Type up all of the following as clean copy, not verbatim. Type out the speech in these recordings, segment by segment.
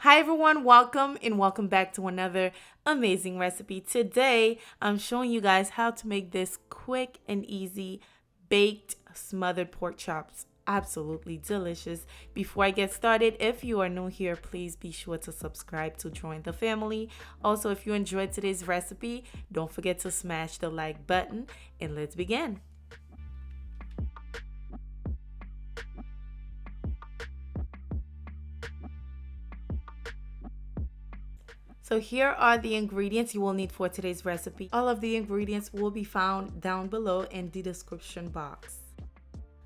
Hi everyone, welcome and welcome back to another amazing recipe. Today, I'm showing you guys how to make this quick and easy baked smothered pork chops. Absolutely delicious. Before I get started, if you are new here, please be sure to subscribe to join the family. Also, if you enjoyed today's recipe, don't forget to smash the like button and let's begin. So here are the ingredients you will need for today's recipe. All of the ingredients will be found down below in the description box.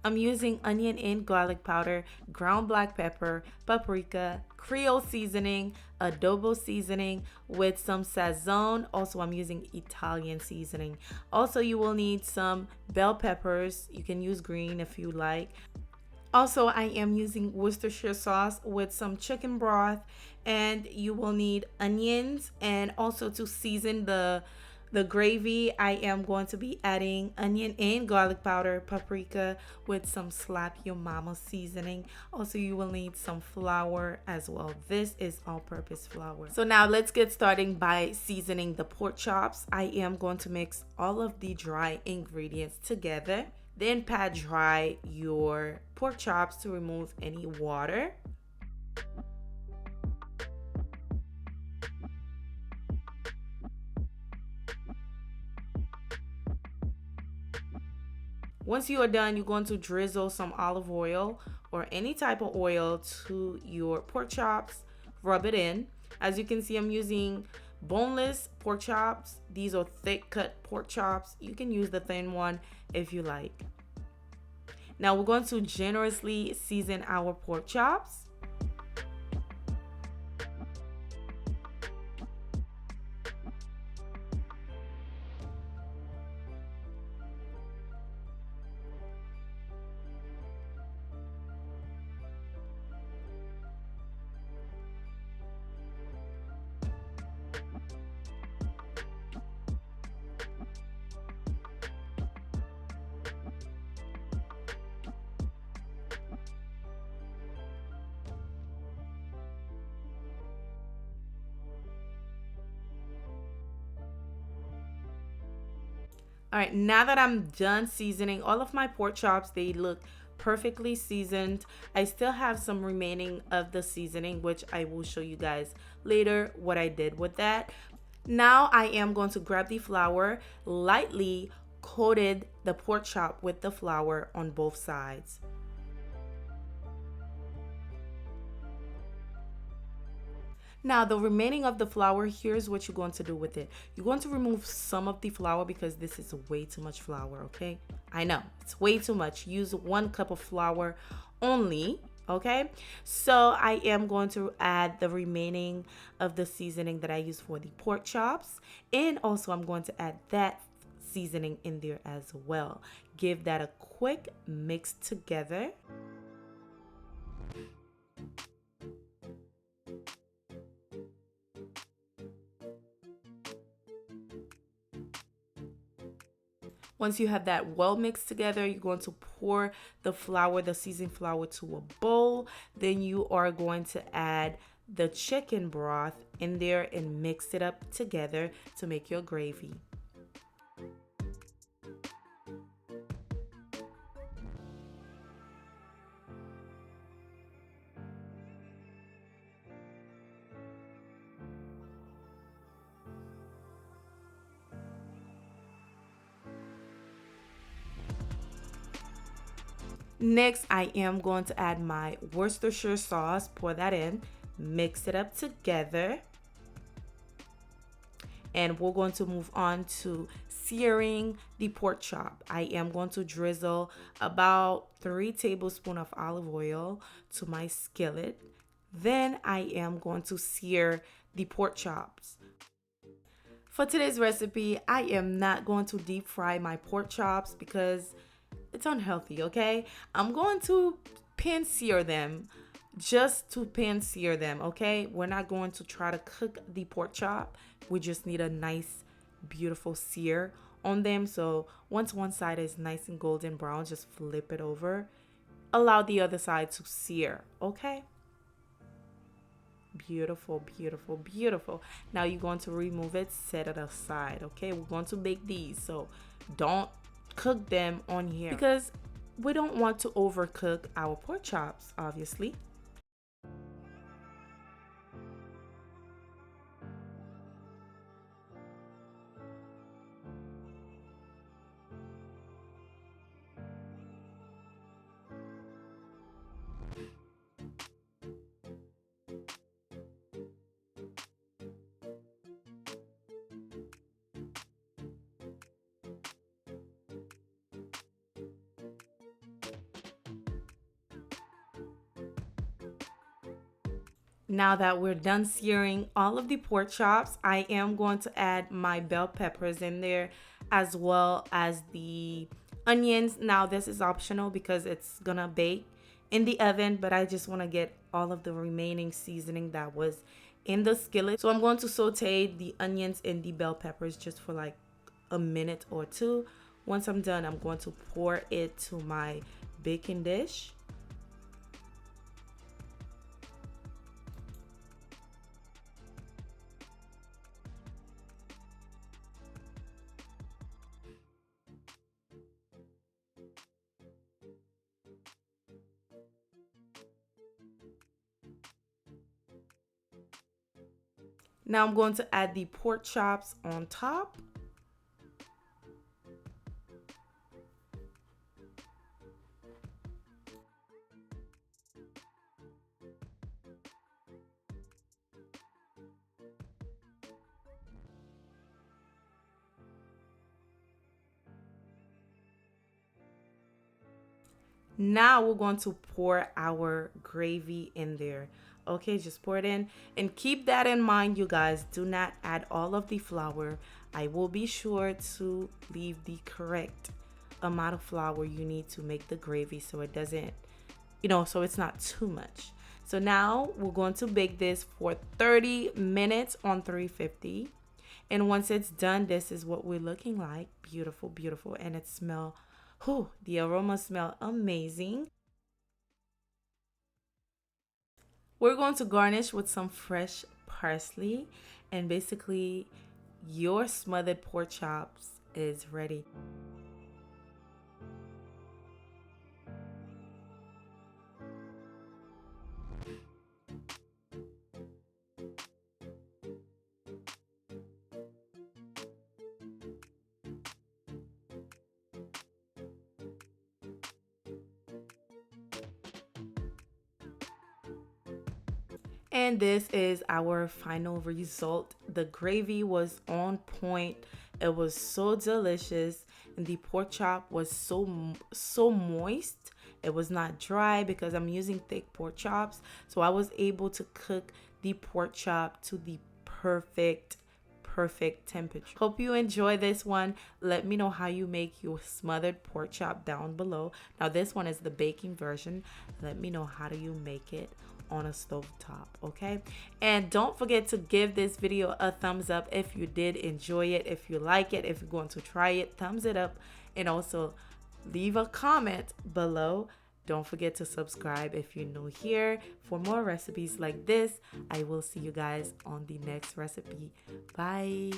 I'm using onion and garlic powder, ground black pepper, paprika, Creole seasoning, adobo seasoning with some sazon. Also, I'm using Italian seasoning. Also, you will need some bell peppers. You can use green if you like. Also, I am using Worcestershire sauce with some chicken broth, and you will need onions, and also to season the gravy, I am going to be adding onion and garlic powder, paprika with some slap your mama seasoning. Also, you will need some flour as well. This is all-purpose flour. So now let's get started by seasoning the pork chops. I am going to mix all of the dry ingredients together. Then pat dry your pork chops to remove any water. Once you are done, you're going to drizzle some olive oil or any type of oil to your pork chops. Rub it in. As you can see, I'm using boneless pork chops. These are thick cut pork chops. You can use the thin one if you like. Now we're going to generously season our pork chops. All right, now that I'm done seasoning all of my pork chops, they look perfectly seasoned. I still have some remaining of the seasoning, which I will show you guys later what I did with that. Now I am going to grab the flour, lightly coated the pork chop with the flour on both sides. Now the remaining of the flour, here's what you're going to do with it. You're going to remove some of the flour because this is way too much flour, okay? I know, it's way too much. Use 1 cup of flour only, okay? So I am going to add the remaining of the seasoning that I use for the pork chops. And also I'm going to add that seasoning in there as well. Give that a quick mix together. Once you have that well mixed together, you're going to pour the flour, the seasoned flour, to a bowl. Then you are going to add the chicken broth in there and mix it up together to make your gravy. Next, I am going to add my Worcestershire sauce, pour that in, mix it up together. And we're going to move on to searing the pork chop. I am going to drizzle about 3 tablespoons of olive oil to my skillet. Then I am going to sear the pork chops. For today's recipe, I am not going to deep fry my pork chops because it's unhealthy, okay? I'm going to pan sear them, just to pan sear them, okay? We're not going to try to cook the pork chop. We just need a nice, beautiful sear on them. So once one side is nice and golden brown, just flip it over. Allow the other side to sear, okay? Beautiful, beautiful, beautiful. Now you're going to remove it, set it aside. Okay, we're going to bake these, so don't cook them on here because we don't want to overcook our pork chops, obviously. Now that we're done searing all of the pork chops, I am going to add my bell peppers in there as well as the onions. Now this is optional because it's gonna bake in the oven, but I just want to get all of the remaining seasoning that was in the skillet. So I'm going to saute the onions and the bell peppers just for like a minute or two. Once I'm done, I'm going to pour it to my baking dish. Now I'm going to add the pork chops on top. Now we're going to pour our gravy in there. Okay, just pour it in and keep that in mind, you guys. Do not add all of the flour. I will be sure to leave the correct amount of flour you need to make the gravy so it doesn't, so it's not too much. So now we're going to bake this for 30 minutes on 350. And once it's done, this is what we're looking like. Beautiful, beautiful. And it smells, the aroma smell amazing. We're going to garnish with some fresh parsley, and basically your smothered pork chops is ready. And this is our final result. The gravy was on point. It was so delicious, and the pork chop was so moist. It was not dry because I'm using thick pork chops, so I was able to cook the pork chop to the perfect temperature. Hope you enjoy this one. Let me know how you make your smothered pork chop down below. Now this one is the baking version. Let me know how do you make it on a stove top. Okay, and don't forget to give this video a thumbs up if you did enjoy it. If you like it, if you're going to try it, thumbs it up, and also leave a comment below. Don't forget to subscribe if you're new here for more recipes like this. I will see you guys on the next recipe. Bye.